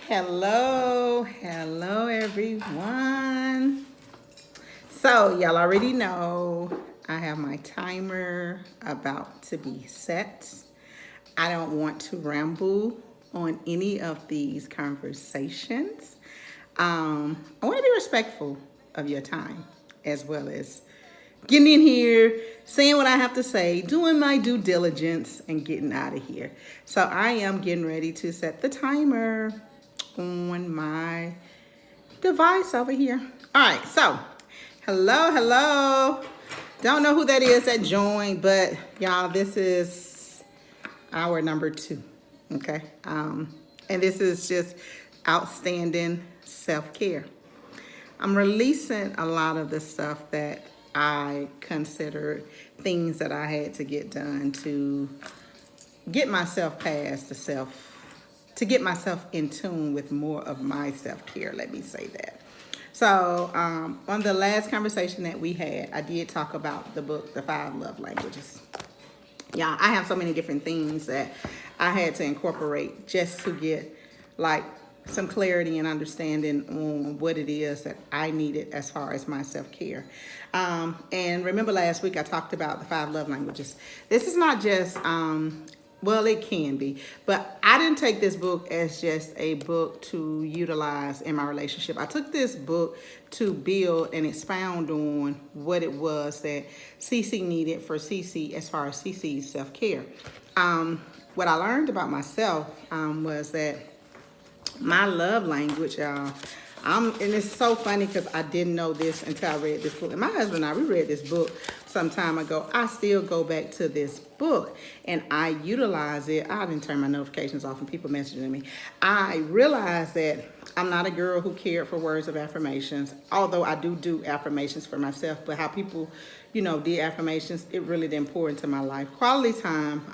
Hello everyone. So, y'all already know I have my timer about to be set. I don't want to ramble on any of these conversations. I want to be respectful of your time as well as getting in here, saying what I have to say, doing my due diligence, and getting out of here. So I am getting ready to set the timer on my device over here. All right, so hello. Don't know who that is that joined, but y'all, this is our number two. Okay, and this is just outstanding self-care. I'm releasing a lot of the stuff that I considered things that I had to get done to get myself past the self, to get myself in tune with more of my self-care. Let me say that. So, on the last conversation that we had, I did talk about the book, The Five Love Languages. Yeah, I have so many different things that I had to incorporate just to get like some clarity and understanding on what it is that I needed as far as my self-care. And remember last week I talked about the five love languages. This is not just well, it can be, but I didn't take this book as just a book to utilize in my relationship. I took this book to build and expound on what it was that Cece needed for Cece as far as Cece's self-care. What I learned about myself was that my love language, y'all. And it's so funny because I didn't know this until I read this book. And my husband and I, we read this book some time ago. I still go back to this book and I utilize it. I didn't turn my notifications off and people messaging me. I realized that I'm not a girl who cared for words of affirmations, although I do affirmations for myself. But how people, did affirmations, it really didn't pour into my life. Quality time.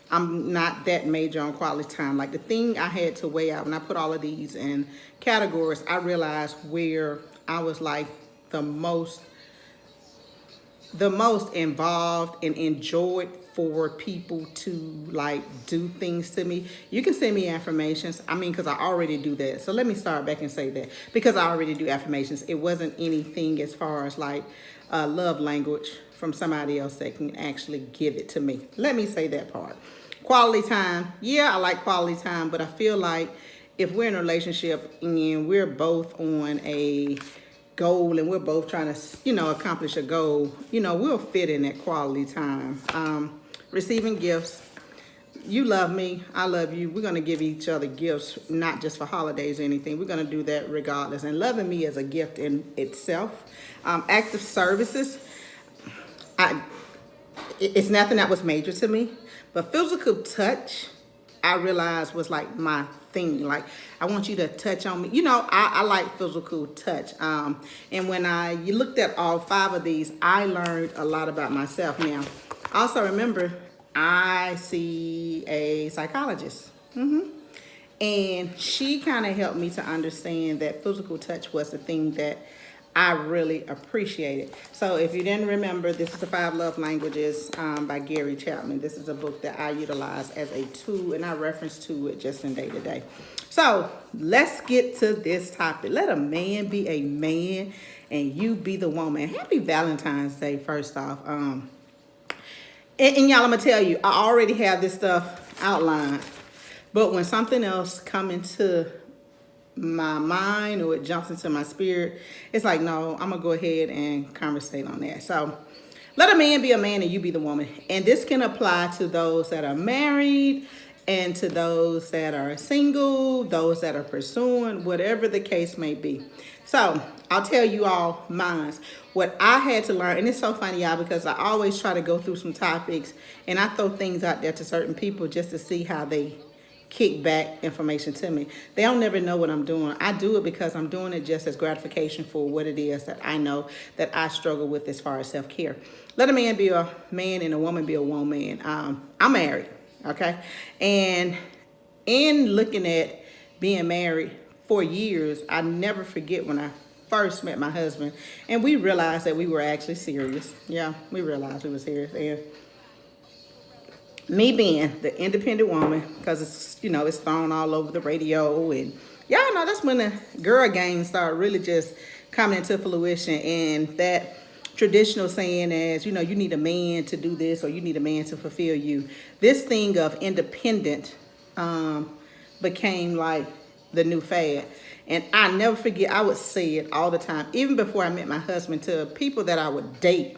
I'm not that major on quality time. Like the thing I had to weigh out when I put all of these in categories, I realized where I was like the most involved and enjoyed for people to like do things to me. You can send me affirmations. Because I already do that. So let me start back and say that because I already do affirmations, it wasn't anything as far as like love language from somebody else that can actually give it to me. Let me say that part. Quality time. Yeah, I like quality time, but I feel like if we're in a relationship and we're both on a goal and we're both trying to, accomplish a goal, we'll fit in that quality time. Receiving gifts. You love me, I love you. We're going to give each other gifts, not just for holidays or anything. We're going to do that regardless. And loving me is a gift in itself. Active services. It's nothing that was major to me, but physical touch, I realized was like my thing. Like, I want you to touch on me. I like physical touch. And when you looked at all five of these, I learned a lot about myself. Now, also remember, I see a psychologist. And she kind of helped me to understand that physical touch was the thing that I really appreciated. So if you didn't remember, this is The Five Love Languages by Gary Chapman. This is a book that I utilize as a tool, and I reference to it just in day to day. So let's get to this topic. Let a man be a man and you be the woman. Happy Valentine's Day, first off. And y'all, I'm going to tell you, I already have this stuff outlined. But when something else comes into my mind or it jumps into my spirit, it's like, no, I'm gonna go ahead and conversate on that. So let a man be a man and you be the woman. And this can apply to those that are married and to those that are single, those that are pursuing, whatever the case may be. So I'll tell you all mine. What I had to learn, and it's so funny, y'all, because I always try to go through some topics and I throw things out there to certain people just to see how they kick back information to me. They don't never know what I'm doing. I do it because I'm doing it just as gratification for what it is that I know that I struggle with as far as self-care. Let a man be a man and a woman be a woman. I'm married, okay? And in looking at being married for years, I never forget when I first met my husband and we realized that we were actually serious. Yeah, we realized we were serious. And Me being the independent woman, because it's, it's thrown all over the radio, and y'all know that's when the girl gang start really just coming into fruition, and that traditional saying as, you need a man to do this, or you need a man to fulfill you. This thing of independent became like the new fad. And I never forget, I would say it all the time, even before I met my husband, to people that I would date.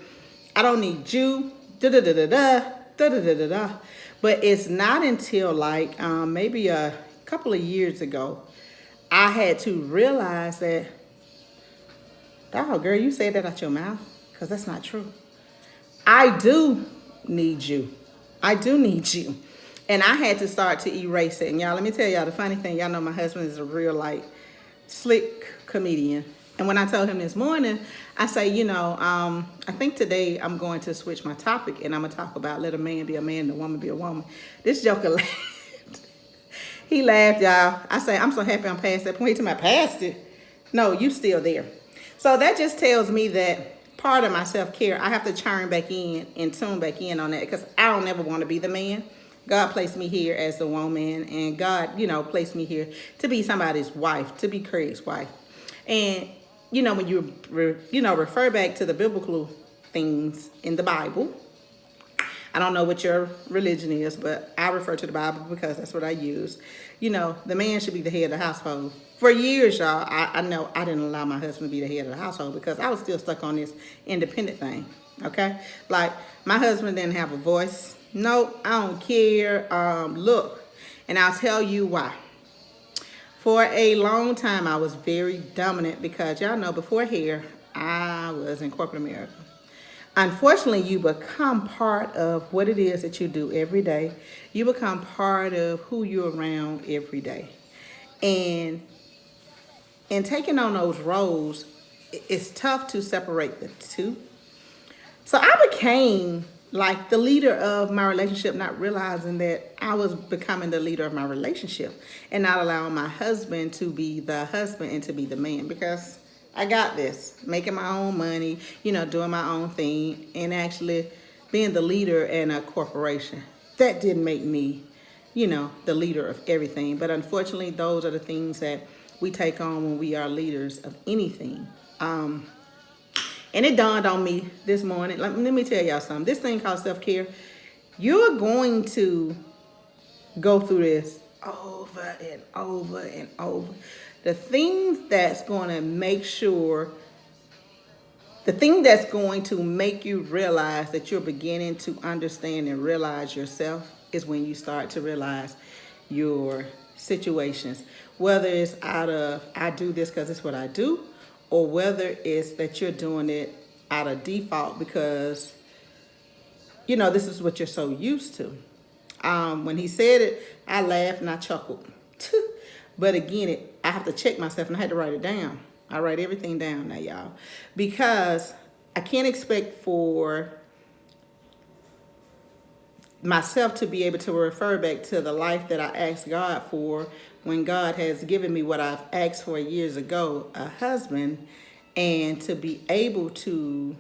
I don't need you, da da da da da, da da da da da. But it's not until like maybe a couple of years ago, I had to realize that, oh, girl, you said that out your mouth, because that's not true. I do need you. I do need you. And I had to start to erase it. And y'all, let me tell y'all the funny thing. Y'all know my husband is a real, like, slick comedian. And when I told him this morning, I say, I think today I'm going to switch my topic, and I'm going to talk about let a man be a man and a woman be a woman. This joker laughed. He laughed, y'all. I say, I'm so happy I'm past that point. To my past it. No, you still there. So that just tells me that part of my self-care, I have to churn back in and tune back in on that, because I don't ever want to be the man. God placed me here as the woman, and God, placed me here to be somebody's wife, to be Craig's wife. And, when you, refer back to the biblical things in the Bible, I don't know what your religion is, but I refer to the Bible because that's what I use. The man should be the head of the household. For years, y'all, I know I didn't allow my husband to be the head of the household because I was still stuck on this independent thing, okay? Like, my husband didn't have a voice. No, I don't care. Look, and I'll tell you why. For a long time, I was very dominant because, y'all know, before here, I was in corporate America. Unfortunately, you become part of what it is that you do every day. You become part of who you're around every day. And taking on those roles, it's tough to separate the two. So I became like the leader of my relationship, not realizing that I was becoming the leader of my relationship and not allowing my husband to be the husband and to be the man, because I got this, making my own money, doing my own thing, and actually being the leader in a corporation. That didn't make me, the leader of everything. But unfortunately, those are the things that we take on when we are leaders of anything. And it dawned on me this morning. Let me tell y'all something. This thing called self-care, you're going to go through this over and over and over. The thing that's going to make you realize that you're beginning to understand and realize yourself is when you start to realize your situations. Whether it's out of, I do this because it's what I do, or whether it's that you're doing it out of default because, this is what you're so used to. When he said it, I laughed and I chuckled. But again, I have to check myself, and I had to write it down. I write everything down now, y'all, because I can't expect for myself to be able to refer back to the life that I asked God for when God has given me what I've asked for years ago, a husband, and to be able to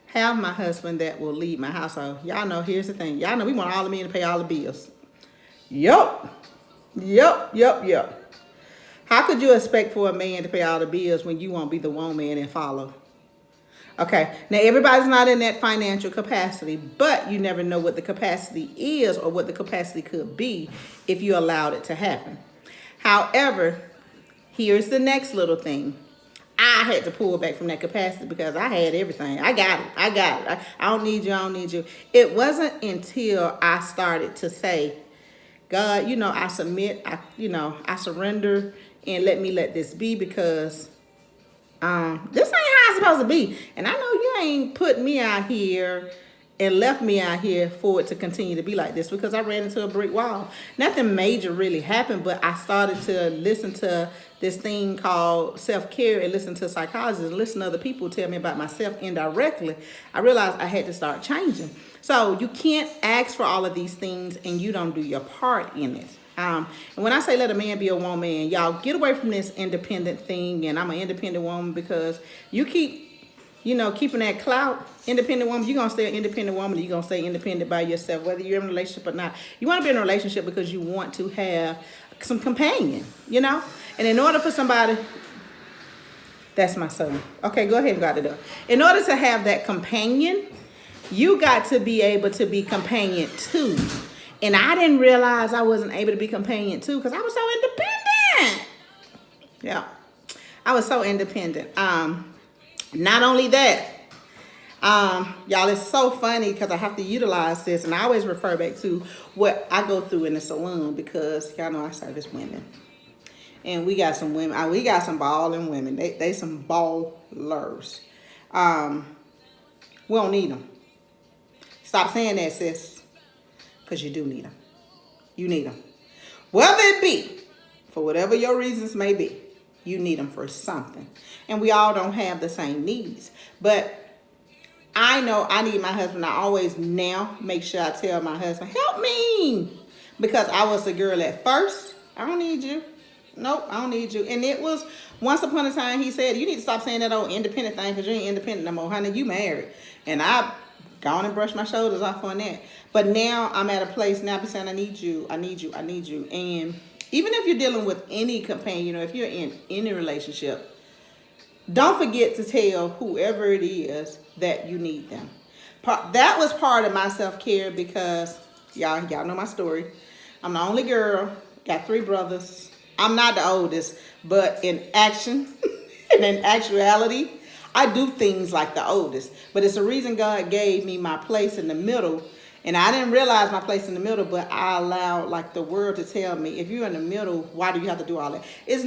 have my husband that will lead my household. Y'all know, here's the thing. Y'all know we want all the men to pay all the bills. Yup. How could you expect for a man to pay all the bills when you won't be the woman and follow? Okay, now everybody's not in that financial capacity, but you never know what the capacity is or what the capacity could be if you allowed it to happen. However, here's the next little thing. I had to pull back from that capacity because I had everything. I got it. I don't need you. It wasn't until I started to say, God, I submit, I surrender, and let this be, because this ain't how it's supposed to be. And I know you ain't put me out here and left me out here for it to continue to be like this, because I ran into a brick wall. Nothing major really happened, but I started to listen to this thing called self-care and listen to psychologists and listen to other people tell me about myself indirectly. I realized I had to start changing. So you can't ask for all of these things and you don't do your part in it. And when I say let a man be a woman, y'all get away from this independent thing, and I'm an independent woman, because you keep keeping that clout, independent woman, you're going to stay an independent woman, you're going to stay independent by yourself, whether you're in a relationship or not. You want to be in a relationship because you want to have some companion, And in order for somebody, that's my son. Okay, go ahead and go out the door. In order to have that companion, you got to be able to be companion too. And I didn't realize I wasn't able to be companion too because I was so independent. Yeah, I was so independent. Not only that, y'all, it's so funny because I have to utilize this, and I always refer back to what I go through in the salon because y'all know I service women, and we got some women. We got some balling women. They some ballers. We don't need them. Stop saying that, sis, because you do need them. You need them, whether it be for whatever your reasons may be. You need them for something. And we all don't have the same needs. But I know I need my husband. I always now make sure I tell my husband, help me. Because I was a girl at first. I don't need you. Nope, I don't need you. And it was once upon a time he said, you need to stop saying that old independent thing because you ain't independent no more. Honey, you married. And I gone and brushed my shoulders off on that. But now I'm at a place now I be saying, I need you. I need you. I need you. And even if you're dealing with any companion, if you're in any relationship, don't forget to tell whoever it is that you need them. That was part of my self-care because y'all know my story. I'm the only girl, got 3 brothers. I'm not the oldest, but in action and in actuality, I do things like the oldest. But it's the reason God gave me my place in the middle. And I didn't realize my place in the middle, but I allowed like the world to tell me, if you're in the middle, why do you have to do all that? It's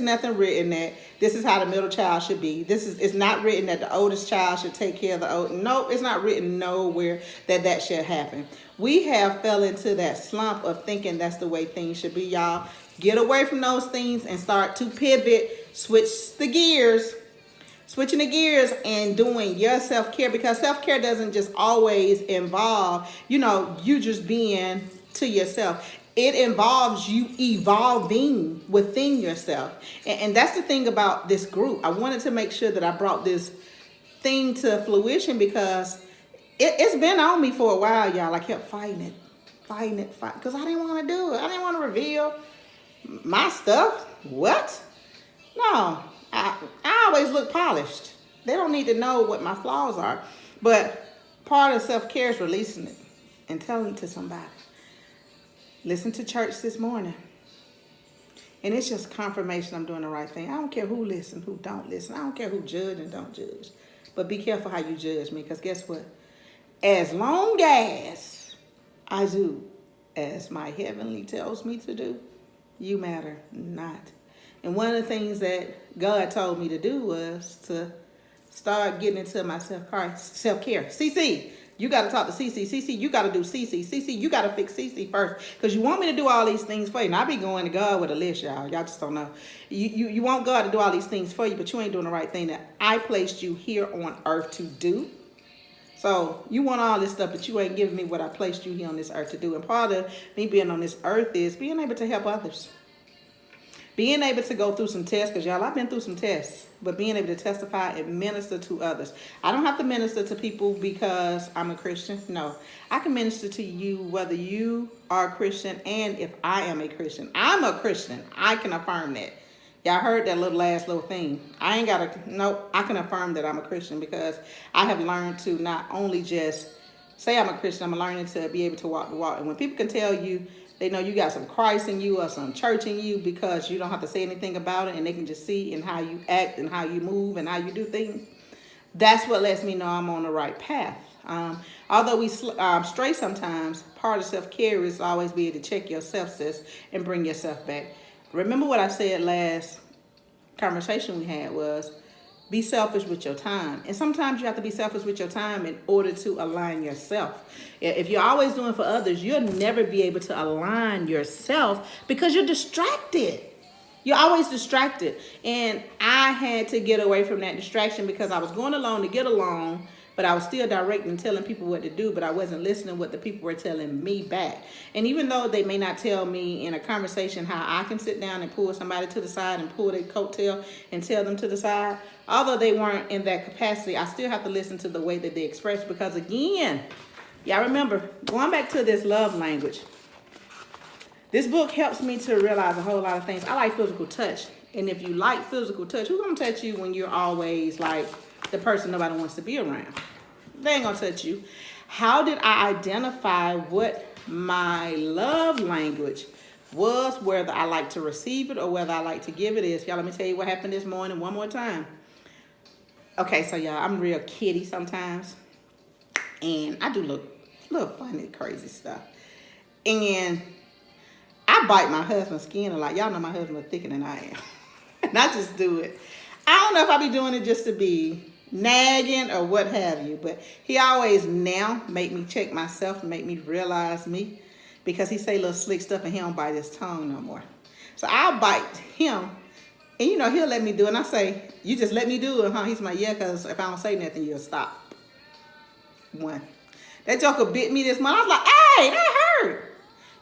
nothing written that this is how the middle child should be. It's not written that the oldest child should take care of the old. No, it's not written nowhere that should happen. We have fell into that slump of thinking that's the way things should be, y'all. Get away from those things and start to pivot, switching the gears and doing your self-care, because self-care doesn't just always involve, you just being to yourself. It involves you evolving within yourself. And that's the thing about this group. I wanted to make sure that I brought this thing to fruition because it's been on me for a while, y'all. I kept fighting it, because I didn't want to do it. I didn't want to reveal my stuff. What? No. I always look polished. They don't need to know what my flaws are. But part of self-care is releasing it and telling it to somebody. Listen to church this morning. And it's just confirmation I'm doing the right thing. I don't care who listens, who don't listen. I don't care who judge and don't judge. But be careful how you judge me, because guess what? As long as I do as my heavenly tells me to do, you matter not. And one of the things that God told me to do was to start getting into my self-care. CC, you got to talk to CC. CC, you got to do CC. CC, you got to fix CC first. Because you want me to do all these things for you. And I be going to God with a list, y'all. Y'all just don't know. You want God to do all these things for you, but you ain't doing the right thing that I placed you here on earth to do. So you want all this stuff, but you ain't giving me what I placed you here on this earth to do. And part of me being on this earth is being able to help others. Being able to go through some tests, because y'all, I've been through some tests, but being able to testify and minister to others. I don't have to minister to people because I'm a Christian. No, I can minister to you whether you are a Christian and if I am a Christian. I'm a Christian. I can affirm that. Y'all heard that last little thing. I ain't got to, no, I can affirm that I'm a Christian because I have learned to not only just say I'm a Christian, I'm learning to be able to walk the walk. And when people can tell you, they know you got some Christ in you or some church in you because you don't have to say anything about it, and they can just see in how you act and how you move and how you do things. That's what lets me know I'm on the right path. Although we stray sometimes, part of self-care is always be able to check yourself, sis, and bring yourself back. Remember what I said last conversation we had was be selfish with your time. And sometimes you have to be selfish with your time in order to align yourself. If you're always doing for others, you'll never be able to align yourself because you're distracted. You're always distracted. And I had to get away from that distraction because I was going along to get along, but I was still directing and telling people what to do, but I wasn't listening to what the people were telling me back. And even though they may not tell me in a conversation how I can sit down and pull somebody to the side and pull their coattail and tell them to the side, although they weren't in that capacity, I still have to listen to the way that they express, because again, y'all remember, going back to this love language, this book helps me to realize a whole lot of things. I like physical touch. And if you like physical touch, who's going to touch you when you're always like the person nobody wants to be around? They ain't going to touch you. How did I identify what my love language was, whether I like to receive it or whether I like to give it is? Y'all, let me tell you what happened this morning one more time. Okay, so y'all, I'm real kiddie sometimes. And I do look little funny, crazy stuff. And I bite my husband's skin a lot. Y'all know my husband is thicker than I am. And I just do it. I don't know if I be doing it just to be nagging or what have you, but he always now make me check myself and make me realize me, because he say little slick stuff and he don't bite his tongue no more. So I'll bite him, and you know, he'll let me do it. And I say, you just let me do it, huh? He's like, yeah, because if I don't say nothing, you'll stop. One. That joker bit me this month. I was like, hey, that hurt.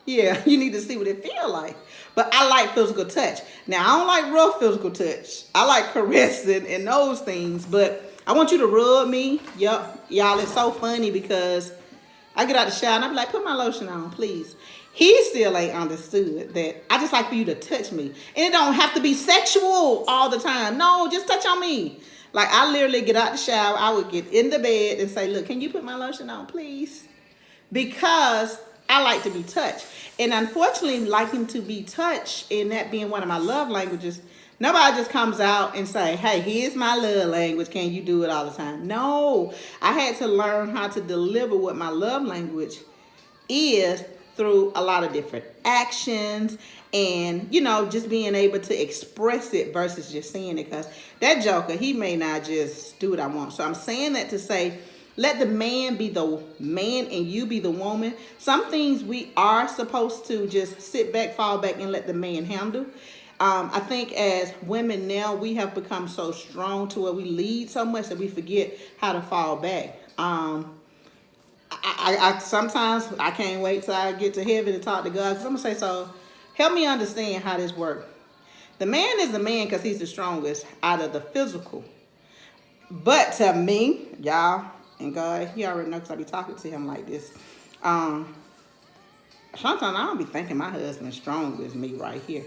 Yeah, you need to see what it feel like. But I like physical touch. Now, I don't like rough physical touch. I like caressing and those things. But I want you to rub me. Yup. Y'all, it's so funny because I get out the shower and I be like, put my lotion on, please. He still ain't understood that I just like for you to touch me. And it don't have to be sexual all the time. No, just touch on me. Like, I literally get out the shower. I would get in the bed and say, look, can you put my lotion on, please? Because I like to be touched. And unfortunately, liking to be touched and that being one of my love languages, nobody just comes out and say, hey, here's my love language. Can you do it all the time? No, I had to learn how to deliver what my love language is through a lot of different actions and, you know, just being able to express it versus just saying it, because that joker, he may not just do what I want. So I'm saying that to say, let the man be the man and you be the woman. Some things we are supposed to just sit back, fall back, and let the man handle. I think as women now, we have become so strong to where we lead so much that we forget how to fall back. I sometimes I can't wait till I get to heaven and talk to God, because I'm gonna say, so help me understand how this works. The man is the man because he's the strongest out of the physical. But to me, y'all, and God, he already knows, because I be talking to him like this. Sometimes I don't be thinking my husband's strong as me right here.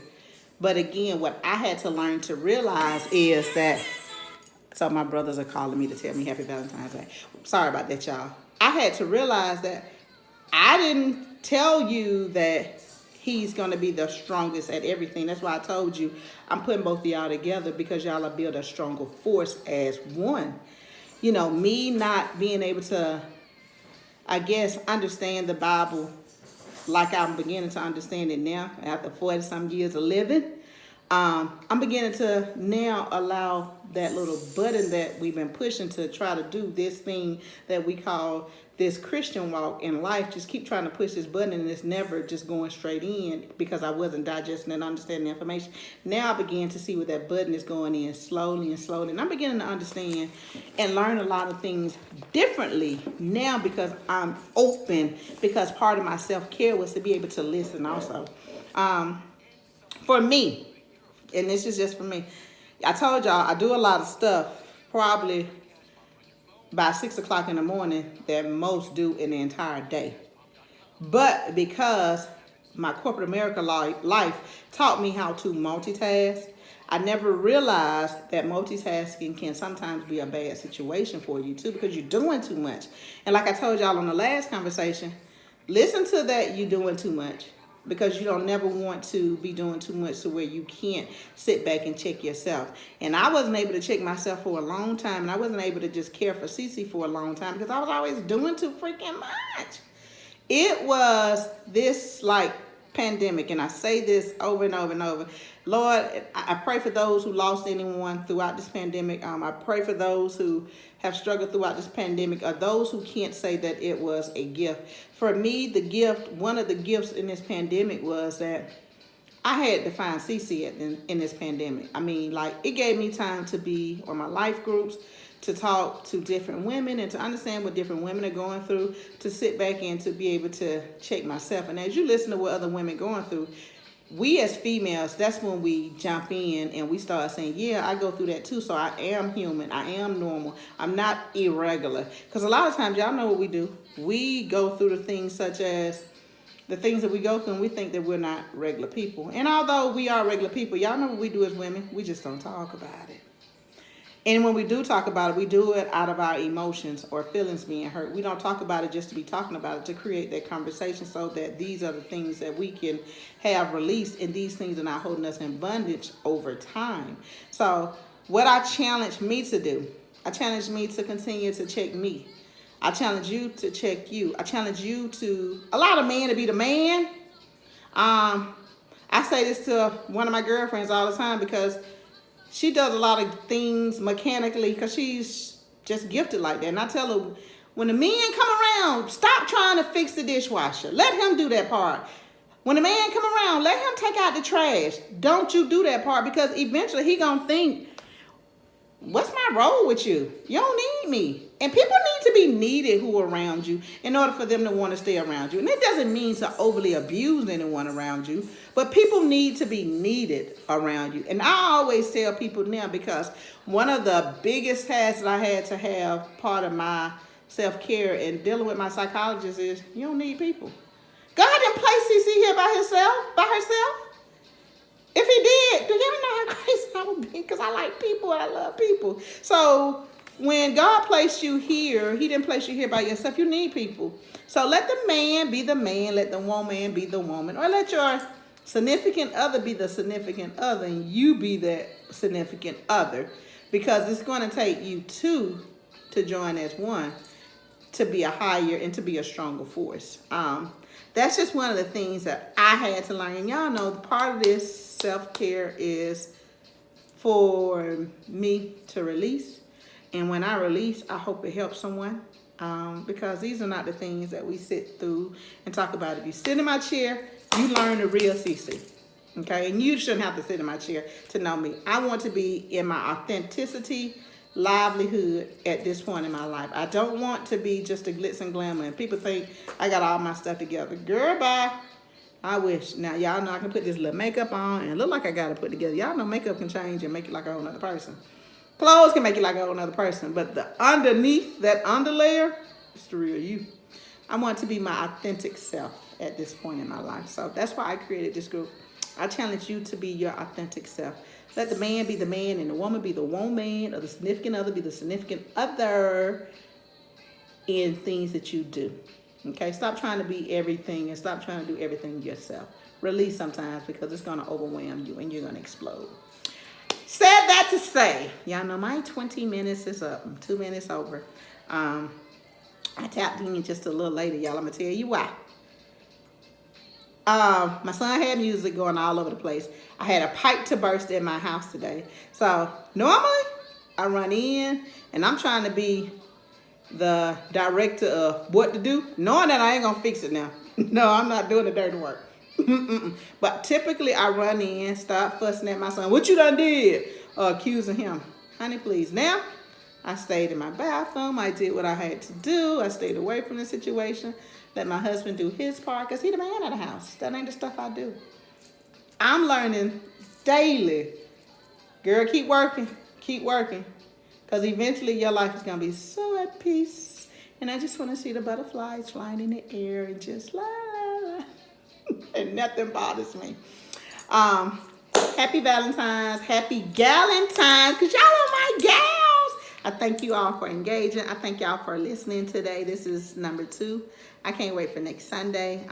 But again, what I had to learn to realize is that, so my brothers are calling me to tell me Happy Valentine's Day. Sorry about that, y'all. I had to realize that I didn't tell you that he's going to be the strongest at everything. That's why I told you I'm putting both of y'all together, because y'all will build a stronger force as one. You know, me not being able to, I guess, understand the Bible like I'm beginning to understand it now after 40-some years of living. I'm beginning to now allow that little button that we've been pushing to try to do this thing that we call this Christian walk in life. Just keep trying to push this button and it's never just going straight in, because I wasn't digesting and understanding the information. Now I begin to see where that button is going in slowly and slowly. And I'm beginning to understand and learn a lot of things differently now, because I'm open, because part of my self-care was to be able to listen also. For me, and this is just for me, I told y'all I do a lot of stuff probably by 6 o'clock in the morning that most do in the entire day. But because my corporate America life taught me how to multitask, I never realized that multitasking can sometimes be a bad situation for you too, because you're doing too much. And like I told y'all on the last conversation, listen to that you're doing too much, because you don't never want to be doing too much to where you can't sit back and check yourself. And I wasn't able to check myself for a long time, and I wasn't able to just care for Cece for a long time, because I was always doing too freaking much. It was this like pandemic, and I say this over and over and over. Lord, I pray for those who lost anyone throughout this pandemic. I pray for those who have struggled throughout this pandemic, or those who can't say that it was a gift. For me, the gift, one of the gifts in this pandemic was that I had to find Cece in this pandemic. I mean, like, it gave me time to be on my life groups, to talk to different women and to understand what different women are going through, to sit back and to be able to check myself. And as you listen to what other women going through, we as females, that's when we jump in and we start saying, yeah, I go through that too, so I am human, I am normal, I'm not irregular. Because a lot of times, y'all know what we do. We go through the things such as the things that we go through, and we think that we're not regular people. And although we are regular people, y'all know what we do as women? We just don't talk about it. And when we do talk about it, we do it out of our emotions or feelings being hurt. We don't talk about it just to be talking about it, to create that conversation so that these are the things that we can have released, and these things are not holding us in bondage over time. So what I challenge me to do, I challenge me to continue to check me. I challenge you to check you. I challenge you to allow the man to be the man. I say this to one of my girlfriends all the time because she does a lot of things mechanically because she's just gifted like that. And I tell her, when the men come around, stop trying to fix the dishwasher. Let him do that part. When the man come around, let him take out the trash. Don't you do that part, because eventually he gonna think, what's my role with you? You don't need me. And people need to be needed who are around you in order for them to want to stay around you. And it doesn't mean to overly abuse anyone around you, but people need to be needed around you. And I always tell people now, because one of the biggest tasks that I had to have part of my self-care and dealing with my psychologist is you don't need people. God didn't place CC here by herself. If he did, do y'all know how crazy I would be? Because I like people and I love people. So when God placed you here, he didn't place you here by yourself. You need people. So let the man be the man. Let the woman be the woman. Or let your significant other be the significant other, and you be that significant other. Because it's going to take you two to join as one to be a higher and to be a stronger force. That's just one of the things that I had to learn. And y'all know part of this self-care is for me to release. And when I release, I hope it helps someone. Because these are not the things that we sit through and talk about. If you sit in my chair, you learn the real CC. Okay? And you shouldn't have to sit in my chair to know me. I want to be in my authenticity, livelihood at this point in my life. I don't want to be just a glitz and glamour. And people think I got all my stuff together. Girl, bye. I wish. Now, y'all know I can put this little makeup on and look like I got to put together. Y'all know makeup can change and make you like a whole other person. Clothes can make you like a whole other person. But the underneath, that underlayer, is the real you. I want to be my authentic self at this point in my life. So that's why I created this group. I challenge you to be your authentic self. Let the man be the man and the woman be the woman, or the significant other be the significant other in things that you do. Okay? Stop trying to be everything and stop trying to do everything yourself. Release sometimes, because it's going to overwhelm you and you're going to explode. Said that to say, y'all know my 20 minutes is up. I'm 2 minutes over. I tapped in just a little later, y'all. I'm going to tell you why. My son had music going all over the place. I had a pipe to burst in my house today. So normally I run in and I'm trying to be the director of what to do, knowing that I ain't gonna fix it now. No, I'm not doing the dirty work. But typically I run in, start fussing at my son. What you done did? Accusing him. Honey, please. Now I stayed in my bathroom. I did what I had to do. I stayed away from the situation. Let my husband do his part, because he's the man of the house. That ain't the stuff I do. I'm learning daily. Girl, keep working. Keep working. Because eventually your life is going to be so at peace. And I just want to see the butterflies flying in the air and just la la la. And nothing bothers me. Happy Valentine's. Happy Galentine's. Because y'all are my gals. I thank you all for engaging. I thank y'all for listening today. This is number 2. I can't wait for next Sunday.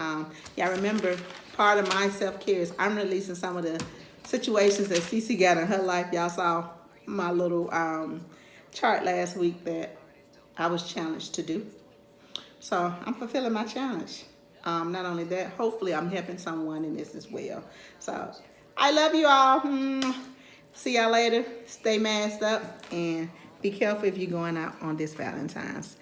Y'all remember, part of my self-care is I'm releasing some of the situations that Cece got in her life. Y'all saw my little chart last week that I was challenged to do. So I'm fulfilling my challenge. Not only that, hopefully I'm helping someone in this as well. So I love you all. See y'all later. Stay masked up and be careful if you're going out on this Valentine's.